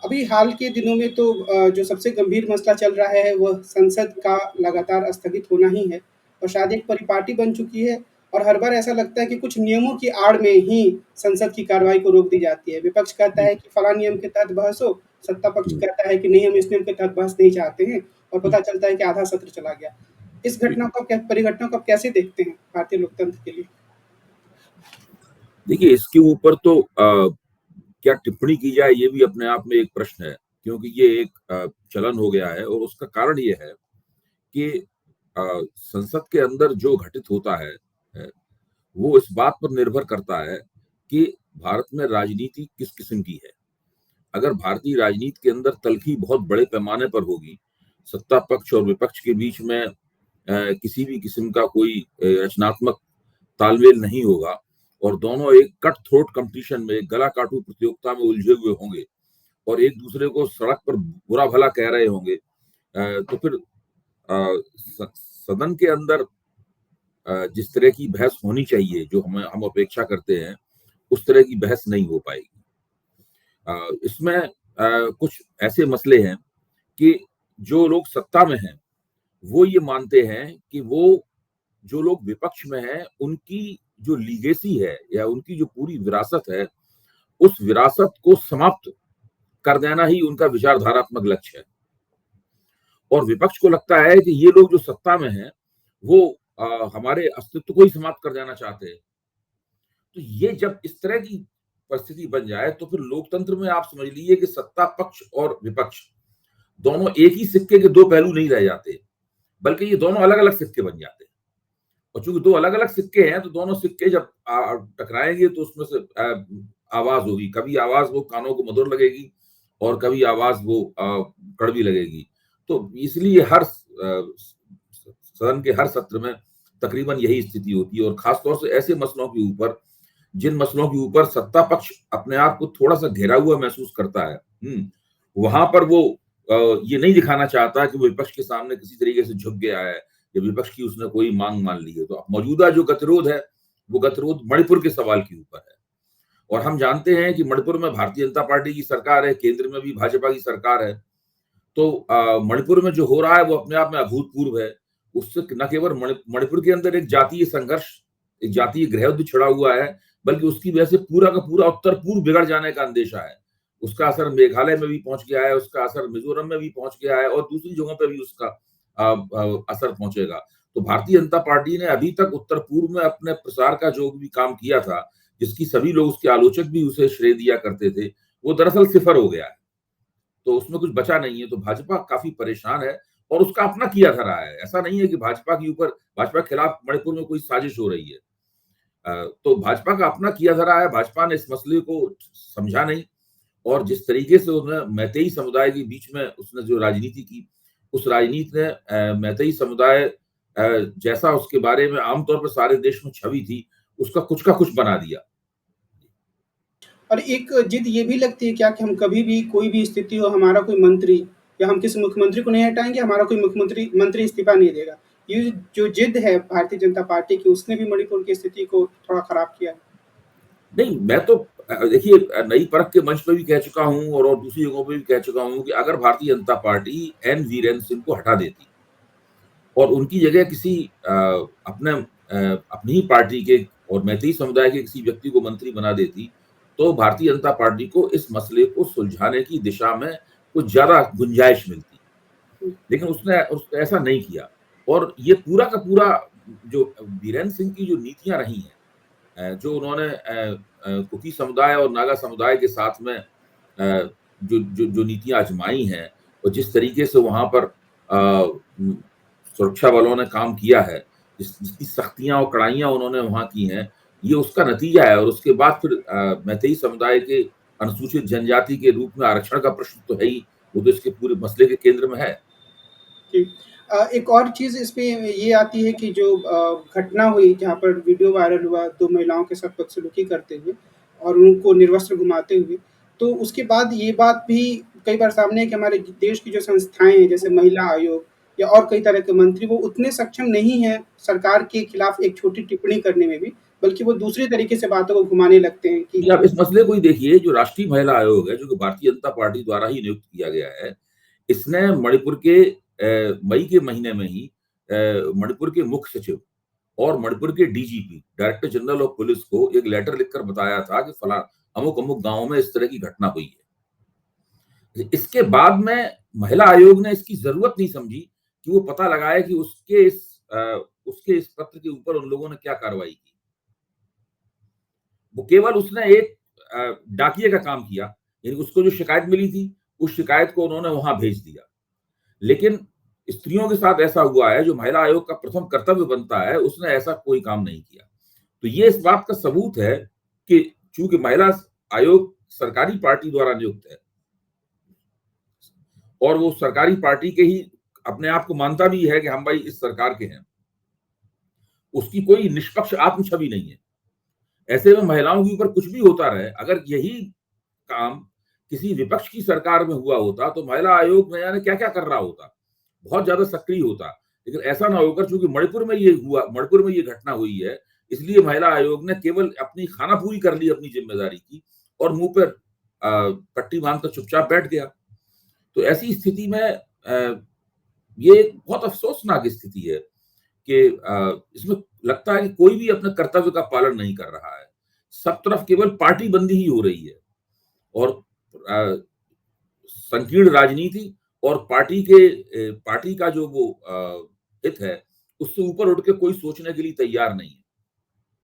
अभी हाल के दिनों में तो जो सबसे गंभीर मसला चल रहा है वह संसद का लगातार स्थगित होना ही है और शायद एक परिपाटी बन चुकी है और हर बार ऐसा लगता है कि कुछ नियमों की आड़ में ही संसद की कार्रवाई को रोक दी जाती है। विपक्ष कहता जी, है कि फलाँ नियम के तहत बहस हो, सत्ता पक्ष हुँ, कहता है कि नहीं हम इस नियम के तहत बहस नहीं चाहते हैं और हुँ, पता चलता है कि आधा सत्र चला गया। इस जी। घटना को आप कै परिघटना को आप कैसे देखते हैं भारतीय लोकतंत्र के लिए? देखिए, इसके ऊपर तो क्या टिप्पणी की जाए ये भी अपने आप में एक प्रश्न है, क्योंकि ये एक चलन हो गया है और उसका कारण ये है कि संसद के अंदर जो घटित होता है अ, वो इस बात पर निर्भर करता है कि भारत में राजनीति किस किस्म की है। अगर भारतीय राजनीति के अंदर तल्खी बहुत बड़े पैमाने पर होगी, सत्ता पक्ष और विपक्ष के बीच में किसी भी किस्म का कोई रचनात्मक तालमेल नहीं होगा और दोनों एक कट थ्रोट कॉम्पिटिशन में, एक गला काटू प्रतियोगिता में उलझे हुए होंगे और एक दूसरे को सड़क पर बुरा भला कह रहे होंगे, तो फिर सदन के अंदर जिस तरह की बहस होनी चाहिए, जो हम अपेक्षा करते हैं, उस तरह की बहस नहीं हो पाएगी। इसमें कुछ ऐसे मसले हैं कि जो लोग सत्ता में हैं, वो ये मानते हैं कि वो जो लोग विपक्ष में हैं, उनकी जो लीगेसी है या उनकी जो पूरी विरासत है, उस विरासत को समाप्त कर देना ही उनका विचारधारात्मक लक्ष्य है। और विपक्ष को लगता है कि ये लोग जो सत्ता में हैं, वो हमारे अस्तित्व को ही समाप्त कर देना चाहते हैं। तो ये जब इस तरह की परिस्थिति बन जाए, तो फिर लोकतंत्र में आप समझ लीजिए कि सत्ता पक्ष और विपक्ष दोनों एक ही सिक्के के 2 पहलू नहीं रह जाते, बल्कि ये दोनों अलग-अलग सिक्के बन जाते हैं। और चूँकि 2 अलग-अलग सिक्के हैं, तो दोनों सिक्के जब टकराएँगे तो उसमें से आवाज़ होगी। कभी आवाज़ वो कानों को मधुर लगेगी और कभी आवाज़ वो कड़वी लगेगी। तो इसलिए हर सदन के हर सत्र में तकरीबन यही स्थिति होती है और ख़ास तौर से ऐसे मसलों के ऊपर, जिन मसलों के ऊपर सत्ता पक्ष अपने आप को थोड़ा-सा घेरा हुआ महसूस करता है, वहाँ पर वो ये नहीं दिखाना चाहता कि वो विपक्ष के सामने किसी तरीके से झुक गया है या विपक्ष की उसने कोई मांग मान ली है। तो मौजूदा जो गतिरोध है, वो गतिरोध मणिपुर के सवाल के ऊपर है। और हम जानते हैं कि मणिपुर में भारतीय जनता पार्टी की सरकार है, केंद्र में भी भाजपा की सरकार है। तो मणिपुर में जो हो रहा है वो अपने आप में अभूतपूर्व है। उससे न केवल मणिपुर के अंदर एक जातीय संघर्ष, एक जातीय गृहयुद्ध छिड़ा हुआ है, बल्कि उसकी वजह से पूरा का पूरा उत्तर-पूर्व बिगड़ जाने का अंदेशा है। उसका असर मेघालय में भी पहुँच गया है, उसका असर मिज़ोरम में भी पहुँच गया है और दूसरी जगहों पे भी उसका असर पहुँचेगा। तो भारतीय जनता पार्टी ने अभी तक उत्तर-पूर्व में अपने प्रसार का जो भी काम किया था, जिसकी सभी लोग उसके आलोचक भी उसे श्रेय दिया करते थे, वो दरअसल सिफ़र हो गया है। तो उसमें कुछ बचा नहीं है, तो भाजपा काफ़ी परेशान है और उसका अपना किया-धरा है। ऐसा नहीं है कि भाजपा के खिलाफ मणिपुर में कोई साजिश हो रही है। तो भाजपा का अपना किया-धरा है, भाजपा ने इस मसले को समझा नहीं और जिस तरीके से उसने मैतेई समुदाय के बीच में उसने जो राजनीति की, उस राजनीति ने मैतेई समुदाय जैसा उसके बारे में आम तौर पर सारे देश में छवि थी, उसका कुछ का कुछ बना दिया। और एक जिद ये भी लगती है क्या कि हम कभी भी कोई भी स्थिति हो हमारा कोई मंत्री या हम किसी मुख्यमंत्री को नहीं हटाएँगे, हमारा कोई मंत्री इस्तीफ़ा नहीं देगा। ये जो जिद है भारतीय जनता पार्टी की उसने भी मणिपुर की स्थिति को थोड़ा खराब किया है। नहीं, मैं तो देखिए नई परख के मंच पे भी कह चुका हूँ और दूसरी जगहों पे भी कह चुका हूँ कि अगर भारतीय जनता पार्टी एन वीरेंद्र सिंह को हटा देती और उनकी जगह किसी अपनी ही पार्टी के और मैतेई समुदाय के किसी व्यक्ति को मंत्री बना देती, तो भारतीय जनता पार्टी को इस मसले को सुलझाने की दिशा में कुछ ज़्यादा गुंजाइश मिलती। हुँ, लेकिन उसने ऐसा नहीं किया और ये पूरा का पूरा जो बीरेन्द्र सिंह की जो नीतियाँ रही हैं, जो उन्होंने कुकी समुदाय और नागा समुदाय के साथ में जो नीतियाँ आज़माई हैं और जिस तरीके से वहाँ पर सुरक्षा बलों ने काम किया है, जितनी सख्तियाँ और कड़ाइयाँ उन्होंने वहाँ की हैं, ये उसका नतीजा है और उसके बाद फिर मैतेई समुदाय के अनुसूचित जनजाति के रूप में आरक्षण का प्रश्न तो है ही, वो तो इसके पूरे मसले के केंद्र में है। जी। एक और चीज़ इसमें ये आती है कि जो घटना हुई जहाँ पर वीडियो वायरल हुआ 2 महिलाओं के साथ बदसलूकी करते हुए और उनको निर्वस्त्र घुमाते हुए, तो उसके बाद ये बात भी कई बार सामने है कि हमारे देश की जो संस्थाएँ हैं, जैसे महिला आयोग या और कई तरह के मंत्री, वो उतने सक्षम नहीं हैं सरकार के खिलाफ एक छोटी टिप्पणी करने में भी, बल्कि वो दूसरे तरीके से बातों को घुमाने लगते हैं कि जी, आप इस मसले को ही देखिए, जो राष्ट्रीय महिला आयोग है, जो कि भारतीय जनता पार्टी द्वारा ही नियुक्त किया गया है, इसने मणिपुर के मई के महीने में ही मणिपुर के मुख्य सचिव और मणिपुर के DGP, director general of police को एक लेटर लिखकर बताया था कि अमुक-अमुक गाँव में इस तरह की घटना हुई है। इसके बाद में महिला आयोग ने इसकी ज़रूरत नहीं समझी कि वो पता लगाए कि उसके इस पत्र के ऊपर उन लोगों ने क्या कार्रवाई की। वो केवल उसने एक डाकिये का काम किया, यानी उसको जो शिकायत मिली थी, उस शिकायत को उन्होंने वहाँ भेज दिया। लेकिन स्त्रियों के साथ ऐसा हुआ है, जो महिला आयोग का प्रथम कर्तव्य बनता है, उसने ऐसा कोई काम नहीं किया। तो ये इस बात का सबूत है कि चूँकि महिला आयोग सरकारी पार्टी द्वारा नियुक्त है और वो सरकारी पार्टी के ही अपने आप को मानता भी है कि हम भाई इस सरकार के हैं, उसकी कोई निष्पक्ष आत्म छवि नहीं है। ऐसे में महिलाओं के ऊपर कुछ भी होता रहे, अगर यही काम किसी विपक्ष की सरकार में हुआ होता, तो महिला आयोग न जाने क्या-क्या कर रहा होता, बहुत ज़्यादा सक्रिय होता। लेकिन ऐसा ना होकर चूँकि मणिपुर में ये घटना हुई है, इसलिए महिला आयोग ने केवल अपनी खाना-पूरी कर ली अपनी ज़िम्मेदारी की और मुँह पर पट्टी बाँधकर चुपचाप बैठ गया। तो ऐसी स्थिति में ये एक बहुत अफ़सोसनाक स्थिति है कि इसमें लगता है कि कोई भी अपने कर्तव्य का पालन नहीं कर रहा है। सब तरफ केवल पार्टीबंदी ही हो रही है और अ, संकीर्ण राजनीति और पार्टी का जो वो हित है, उससे ऊपर उठ के कोई सोचने के लिए तैयार नहीं है।